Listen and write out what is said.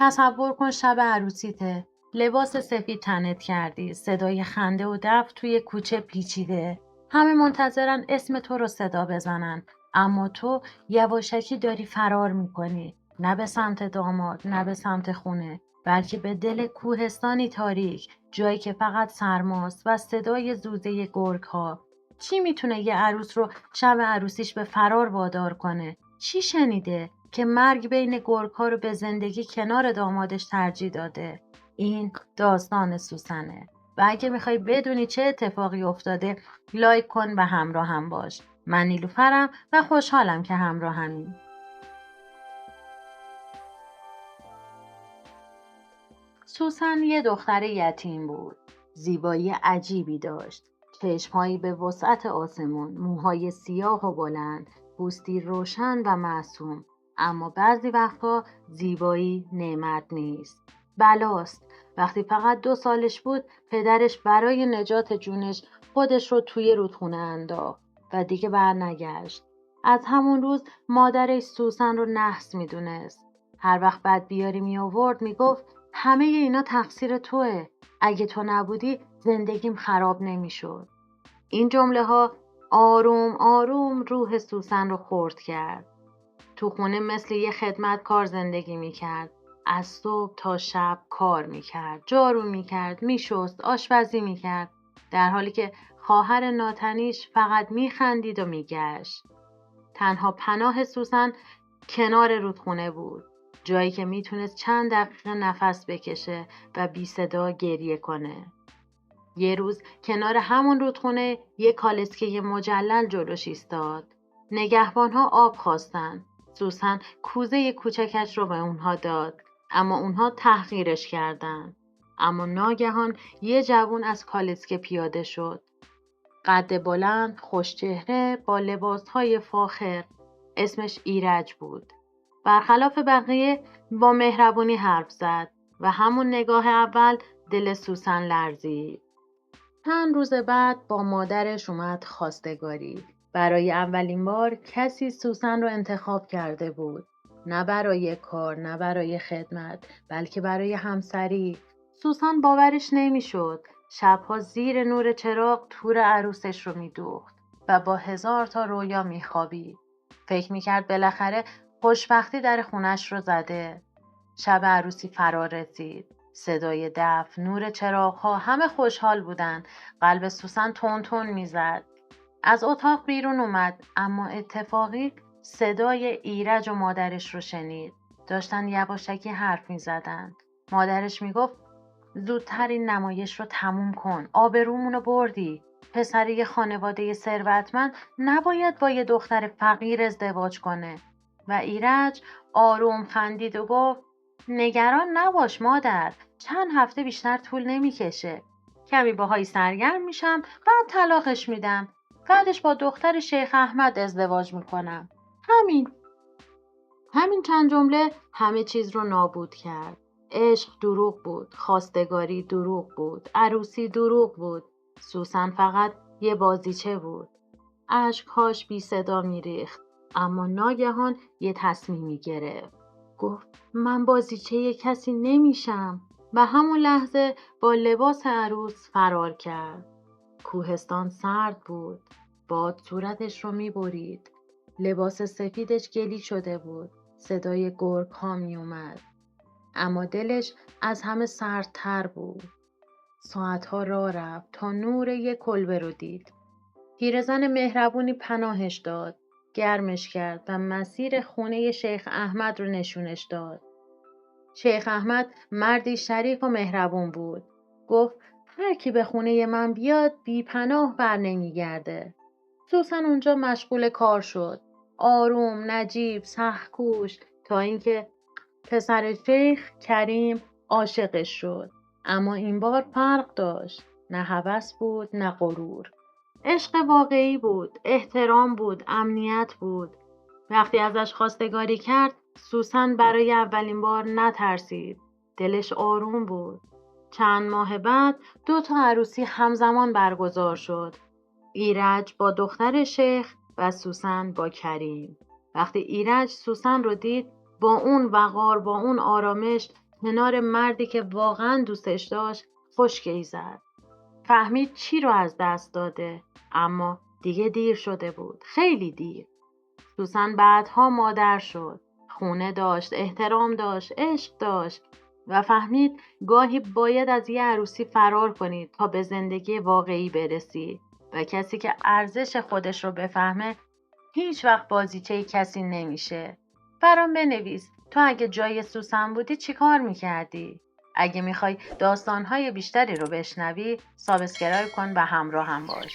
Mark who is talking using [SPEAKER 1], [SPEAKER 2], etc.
[SPEAKER 1] تصور کن شب عروسیته. لباس سفید تنت کردی. صدای خنده و دف توی کوچه پیچیده. همه منتظرن اسم تو رو صدا بزنن. اما تو یواشکی داری فرار میکنی. نه به سمت داماد، نه به سمت خونه. بلکه به دل کوهستانی تاریک. جایی که فقط سرماست و صدای زوزه گرگ ها. چی میتونه یه عروس رو شب عروسیش به فرار وادار کنه؟ چی شنیده که مرگ بین گرگ‌ها رو به زندگی کنار دامادش ترجیح داده؟ این داستان سوسنه. و اگه میخوای بدونی چه اتفاقی افتاده، لایک کن و همراه هم باش. من نیلوفرم و خوشحالم که همراهمین. سوسن یه دختر یتیم بود. زیبایی عجیبی داشت. چشمهایی به وسعت آسمون، موهای سیاه و بلند، پوستی روشن و معصوم. اما بعضی وقتا زیبایی نعمت نیست. بلاست. وقتی فقط 2 سالش بود، پدرش برای نجات جونش خودش رو توی رودخونه انداخت و دیگه برنگشت. از همون روز مادرش سوسن رو نحس میدونست. هر وقت بد بیاری می آورد می گفت همه اینا تقصیر توئه. اگه تو نبودی زندگیم خراب نمیشد. این جمله ها آروم آروم روح سوسن رو خرد کرد. تو خونه مثل یه خدمتکار زندگی میکرد. از صبح تا شب کار میکرد. جارو میکرد، میشست، آشپزی میکرد. در حالی که خواهر ناتنیش فقط میخندید و میگشت. تنها پناه سوسن کنار رودخونه بود. جایی که میتونست چند دقیقه نفس بکشه و بی صدا گریه کنه. یه روز کنار همون رودخونه یه کالسکه مجلل جلوش ایستاد. نگهبانها آب خواستن. سوسن کوزه کوچکش رو به اونها داد. اما اونها تحقیرش کردن. اما ناگهان یه جوون از کالسکه پیاده شد. قد بلند، خوشچهره، با لباسهای فاخر. اسمش ایرج بود. برخلاف بقیه با مهربونی حرف زد و همون نگاه اول دل سوسن لرزید. چند روز بعد با مادرش اومد خواستگاری. برای اولین بار کسی سوسن رو انتخاب کرده بود. نه برای کار، نه برای خدمت، بلکه برای همسری. سوسن باورش نمیشد. شبها زیر نور چراغ تور عروسش رو میدوخت و با 1000 تا رویا میخوابید. فکر میکرد بالاخره خوشبختی در خونش رو زده. شب عروسی فرا رسید. صدای دف، نور چراغ‌ها، همه خوشحال بودن. قلب سوسن تون تون میزد. از اتاق بیرون اومد، اما اتفاقی صدای ایرج و مادرش رو شنید. داشتن یواشکی حرف میزدن. مادرش میگفت زودتر این نمایش رو تموم کن. آبرومونو بردی. پسر یه خانواده ثروتمند نباید با یه دختر فقیر ازدواج کنه. و ایرج آروم خندید و گفت نگران نباش مادر. چند هفته بیشتر طول نمیکشه. کمی باهایی سرگرم میشم، بعد طلاقش میدم. بعدش با دختر شیخ احمد ازدواج میکنم. همین چند جمله همه چیز رو نابود کرد. عشق دروغ بود، خواستگاری دروغ بود، عروسی دروغ بود. سوسن فقط یه بازیچه بود. اشک‌هاش بی صدا میریخت، اما ناگهان یه تصمیمی گرفت. گفت من بازیچه کسی نمیشم و همون لحظه با لباس عروس فرار کرد. کوهستان سرد بود. باد صورتش رو میبرید. لباس سفیدش گلی شده بود. صدای گرگ ها می اومد. اما دلش از همه سردتر بود. ساعتها راه رفت تا نور یک کلبه رو دید. پیرزن مهربونی پناهش داد. گرمش کرد و مسیر خونه شیخ احمد رو نشونش داد. شیخ احمد مردی شریف و مهربون بود. گفت هر کی به خونه من بیاد بی پناه بر نمیگرده. سوسن اونجا مشغول کار شد. آروم، نجیب، سخت‌کوش تا اینکه پسر شیخ کریم عاشقش شد. اما این بار فرق داشت. نه هوس بود، نه غرور. عشق واقعی بود، احترام بود، امنیت بود. وقتی ازش خواستگاری کرد، سوسن برای اولین بار نترسید. دلش آروم بود. چند ماه بعد 2 تا عروسی همزمان برگزار شد. ایرج با دختر شیخ و سوسن با کریم. وقتی ایرج سوسن رو دید، با اون وقار، با اون آرامش، کنار مردی که واقعا دوستش داشت خشکی زد. فهمید چی رو از دست داده، اما دیگه دیر شده بود، خیلی دیر. سوسن بعدها مادر شد. خونه داشت، احترام داشت، عشق داشت و فهمید گاهی باید از یه عروسی فرار کنید تا به زندگی واقعی برسی و کسی که ارزش خودش رو بفهمه هیچ وقت بازیچه کسی نمیشه. برام بنویس تو اگه جای سوسن بودی چی کار میکردی؟ اگه میخوای داستانهای بیشتری رو بشنوی سابسکرایب کن و همراه هم باش.